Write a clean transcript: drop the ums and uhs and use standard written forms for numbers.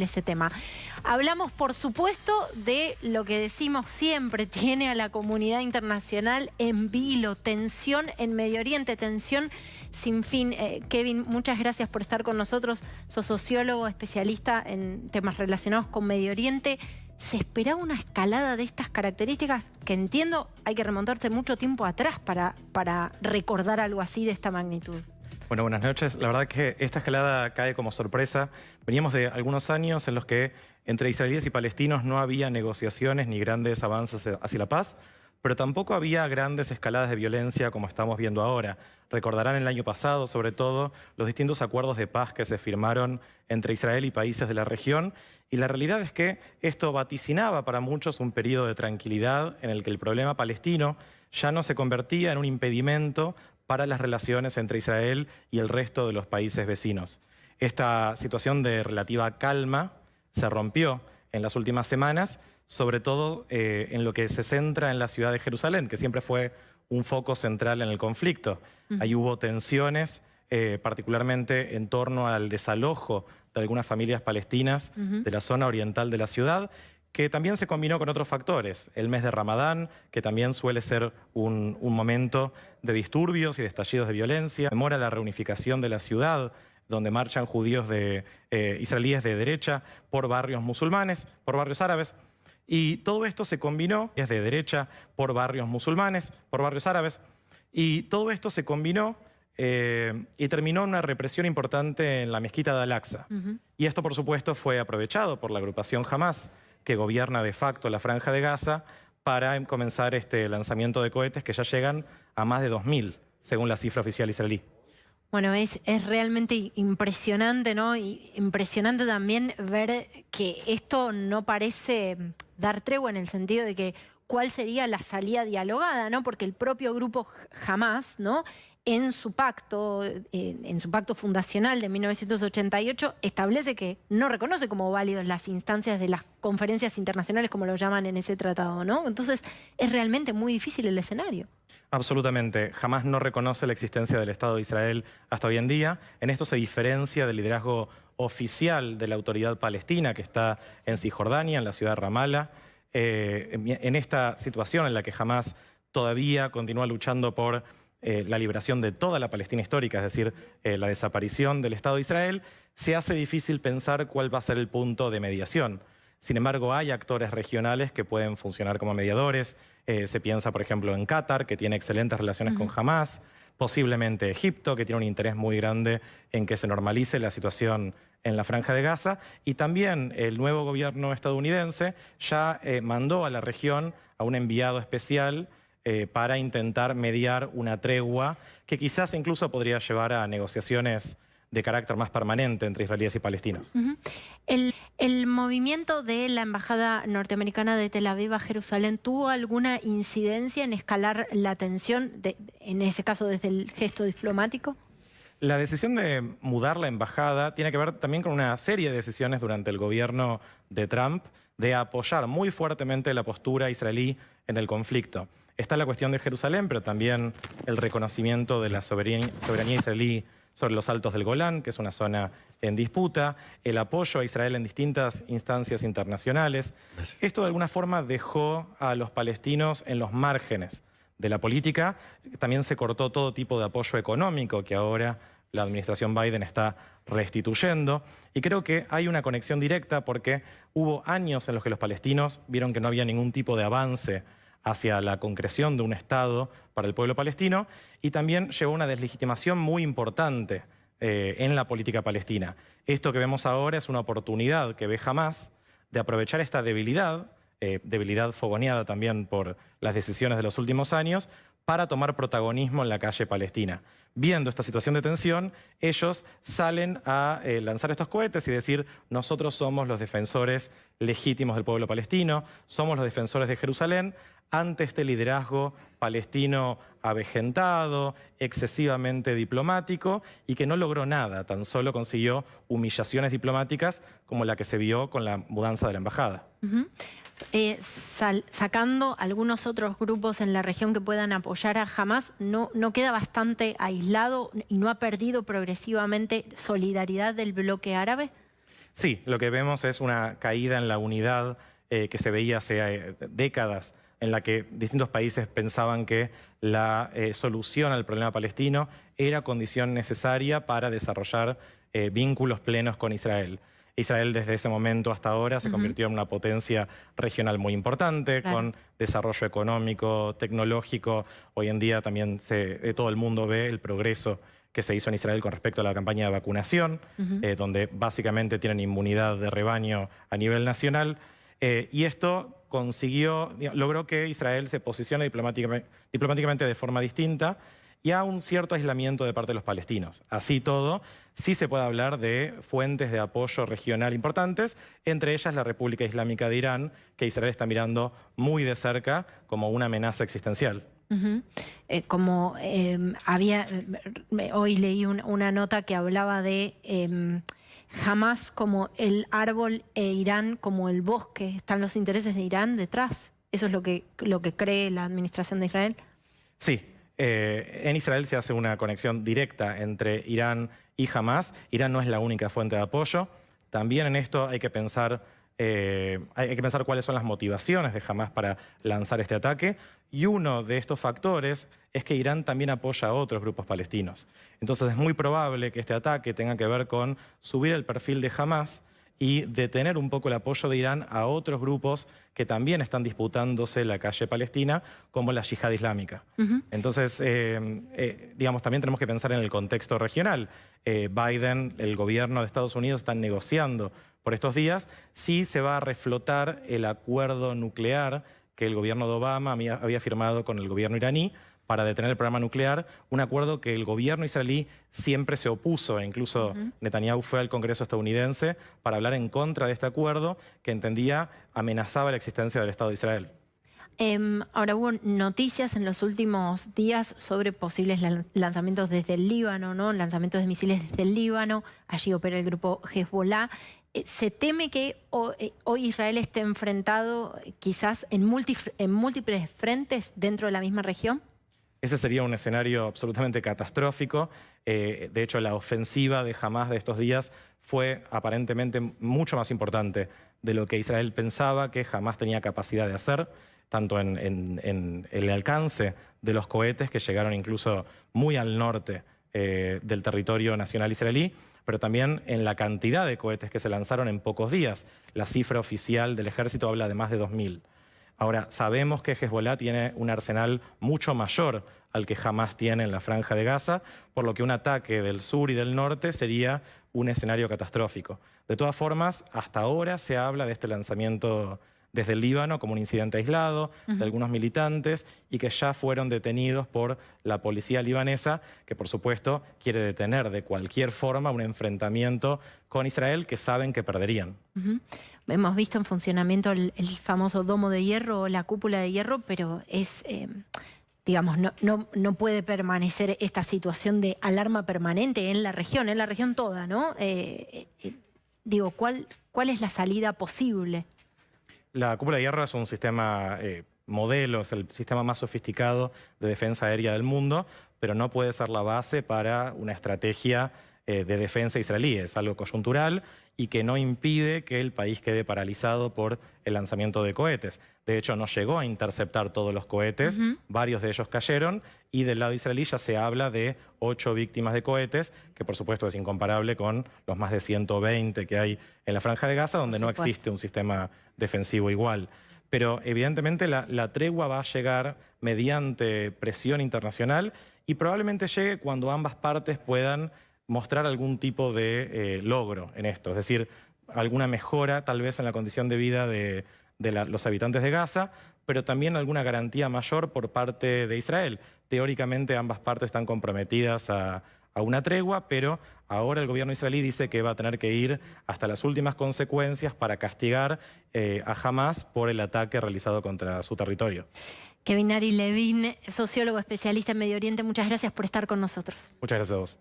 ese tema. Hablamos, por supuesto, de lo que decimos siempre, tiene a la comunidad internacional en vilo, tensión en Medio Oriente, tensión sin fin. Kevin, muchas gracias por estar con nosotros. Sos sociólogo, especialista en temas relacionados con Medio Oriente. ¿Se esperaba una escalada de estas características? Que entiendo, hay que remontarse mucho tiempo atrás para recordar algo así de esta magnitud. Bueno, buenas noches. La verdad que esta escalada cae como sorpresa. Veníamos de algunos años en los que entre israelíes y palestinos no había negociaciones ni grandes avances hacia la paz, pero tampoco había grandes escaladas de violencia como estamos viendo ahora. Recordarán el año pasado, sobre todo, los distintos acuerdos de paz que se firmaron entre Israel y países de la región, y la realidad es que esto vaticinaba para muchos un periodo de tranquilidad en el que el problema palestino ya no se convertía en un impedimento para las relaciones entre Israel y el resto de los países vecinos. Esta situación de relativa calma se rompió en las últimas semanas, sobre todo en lo que se centra en la ciudad de Jerusalén, que siempre fue un foco central en el conflicto. Ahí hubo tensiones, particularmente en torno al desalojo de algunas familias palestinas de la zona oriental de la ciudad, que también se combinó con otros factores. El mes de Ramadán, que también suele ser un momento de disturbios y de estallidos de violencia. Demora la reunificación de la ciudad, donde marchan judíos israelíes de derecha por barrios musulmanes, por barrios árabes. Y todo esto se combinó, es de derecha por barrios musulmanes, por barrios árabes. Y todo esto se combinó y terminó en una represión importante en la mezquita de Al-Aqsa. Y esto, por supuesto, fue aprovechado por la agrupación Hamás, que gobierna de facto la Franja de Gaza, para comenzar este lanzamiento de cohetes que ya llegan a más de 2000, según la cifra oficial israelí. Bueno, es realmente impresionante, ¿no? Y impresionante también ver que esto no parece dar tregua en el sentido de que cuál sería la salida dialogada, ¿no? Porque el propio grupo Hamás, ¿no?, en su pacto fundacional de 1988, establece que no reconoce como válidos las instancias de las conferencias internacionales, como lo llaman en ese tratado, ¿no? Entonces, es realmente muy difícil el escenario. Absolutamente. Jamás no reconoce la existencia del Estado de Israel hasta hoy en día. En esto se diferencia del liderazgo oficial de la autoridad palestina, que está en Cisjordania, en la ciudad de Ramallah. En esta situación en la que Hamás todavía continúa luchando por la liberación de toda la Palestina histórica, es decir, la desaparición del Estado de Israel, se hace difícil pensar cuál va a ser el punto de mediación. Sin embargo, hay actores regionales que pueden funcionar como mediadores. Se piensa, por ejemplo, en Qatar, que tiene excelentes relaciones con Hamás, posiblemente Egipto, que tiene un interés muy grande en que se normalice la situación en la Franja de Gaza, y también el nuevo gobierno estadounidense ya mandó a la región a un enviado especial para intentar mediar una tregua que quizás incluso podría llevar a negociaciones de carácter más permanente entre israelíes y palestinos. ¿El movimiento de la Embajada Norteamericana de Tel Aviv a Jerusalén tuvo alguna incidencia en escalar la tensión, en ese caso desde el gesto diplomático? La decisión de mudar la embajada tiene que ver también con una serie de decisiones durante el gobierno de Trump de apoyar muy fuertemente la postura israelí en el conflicto. Está la cuestión de Jerusalén, pero también el reconocimiento de la soberanía israelí sobre los Altos del Golán, que es una zona en disputa, el apoyo a Israel en distintas instancias internacionales. Esto de alguna forma dejó a los palestinos en los márgenes de la política. También se cortó todo tipo de apoyo económico que ahora la administración Biden está restituyendo. Y creo que hay una conexión directa porque hubo años en los que los palestinos vieron que no había ningún tipo de avance hacia la concreción de un Estado para el pueblo palestino, y también llevó una deslegitimación muy importante en la política palestina. Esto que vemos ahora es una oportunidad que ve Hamás de aprovechar esta debilidad, debilidad fogoneada también por las decisiones de los últimos años, para tomar protagonismo en la calle palestina. Viendo esta situación de tensión, ellos salen a lanzar estos cohetes y decir: nosotros somos los defensores legítimos del pueblo palestino, somos los defensores de Jerusalén, ante este liderazgo palestino avejentado, excesivamente diplomático, y que no logró nada, tan solo consiguió humillaciones diplomáticas como la que se vio con la mudanza de la embajada. Sacando algunos otros grupos en la región que puedan apoyar a Hamás, ¿no queda bastante aislado y no ha perdido progresivamente solidaridad del bloque árabe? Sí, lo que vemos es una caída en la unidad que se veía hace décadas, en la que distintos países pensaban que la solución al problema palestino era condición necesaria para desarrollar vínculos plenos con Israel. Israel desde ese momento hasta ahora se convirtió en una potencia regional muy importante, con desarrollo económico, tecnológico. Hoy en día también todo el mundo ve el progreso que se hizo en Israel con respecto a la campaña de vacunación, donde básicamente tienen inmunidad de rebaño a nivel nacional. Y esto logró que Israel se posicione diplomáticamente de forma distinta y a un cierto aislamiento de parte de los palestinos. Así todo, sí se puede hablar de fuentes de apoyo regional importantes, entre ellas la República Islámica de Irán, que Israel está mirando muy de cerca como una amenaza existencial. Hoy leí una nota que hablaba de Hamás como el árbol e Irán como el bosque. ¿Están los intereses de Irán detrás? ¿Eso es lo que cree la administración de Israel? Sí. En Israel se hace una conexión directa entre Irán y Hamás. Irán no es la única fuente de apoyo. También en esto hay que pensar cuáles son las motivaciones de Hamás para lanzar este ataque. Y uno de estos factores es que Irán también apoya a otros grupos palestinos. Entonces es muy probable que este ataque tenga que ver con subir el perfil de Hamás y detener un poco el apoyo de Irán a otros grupos que también están disputándose la calle palestina, como la Yihad Islámica. Entonces, digamos, también tenemos que pensar en el contexto regional. Biden, el gobierno de Estados Unidos, están negociando por estos días si se va a reflotar el acuerdo nuclear que el gobierno de Obama había firmado con el gobierno iraní para detener el programa nuclear, un acuerdo que el gobierno israelí siempre se opuso, e incluso Netanyahu fue al Congreso estadounidense para hablar en contra de este acuerdo que entendía amenazaba la existencia del Estado de Israel. Ahora hubo noticias en los últimos días sobre posibles lanzamientos desde el Líbano, ¿no? Lanzamientos de misiles desde el Líbano. Allí opera el grupo Hezbollah. ¿Se teme que hoy Israel esté enfrentado quizás en múltiples frentes dentro de la misma región? Ese sería un escenario absolutamente catastrófico. De hecho, la ofensiva de Hamás de estos días fue aparentemente mucho más importante de lo que Israel pensaba que Hamás tenía capacidad de hacer, tanto en el alcance de los cohetes que llegaron incluso muy al norte del territorio nacional israelí, pero también en la cantidad de cohetes que se lanzaron en pocos días. La cifra oficial del ejército habla de más de 2.000. Ahora, sabemos que Hezbollah tiene un arsenal mucho mayor al que Hamás tiene en la Franja de Gaza, por lo que un ataque del sur y del norte sería un escenario catastrófico. De todas formas, hasta ahora se habla de este lanzamiento desde el Líbano como un incidente aislado de algunos militantes y que ya fueron detenidos por la policía libanesa, que por supuesto quiere detener de cualquier forma un enfrentamiento con Israel que saben que perderían. Hemos visto en funcionamiento el famoso domo de hierro o la cúpula de hierro, pero es, digamos, no puede permanecer esta situación de alarma permanente en la región toda, ¿no? Digo, ¿cuál es la salida posible? La cúpula de hierro es un sistema modelo, es el sistema más sofisticado de defensa aérea del mundo, pero no puede ser la base para una estrategia de defensa israelí. Es algo coyuntural y que no impide que el país quede paralizado por el lanzamiento de cohetes. De hecho, no llegó a interceptar todos los cohetes, varios de ellos cayeron, y del lado israelí ya se habla de 8 víctimas de cohetes, que por supuesto es incomparable con los más de 120 que hay en la Franja de Gaza, donde no existe un sistema defensivo igual. Pero evidentemente la tregua va a llegar mediante presión internacional y probablemente llegue cuando ambas partes puedan mostrar algún tipo de logro en esto, es decir, alguna mejora tal vez en la condición de vida de los habitantes de Gaza, pero también alguna garantía mayor por parte de Israel. Teóricamente ambas partes están comprometidas a una tregua, pero ahora el gobierno israelí dice que va a tener que ir hasta las últimas consecuencias para castigar a Hamás por el ataque realizado contra su territorio. Kevin Ari Levin, sociólogo especialista en Medio Oriente, muchas gracias por estar con nosotros. Muchas gracias a vos.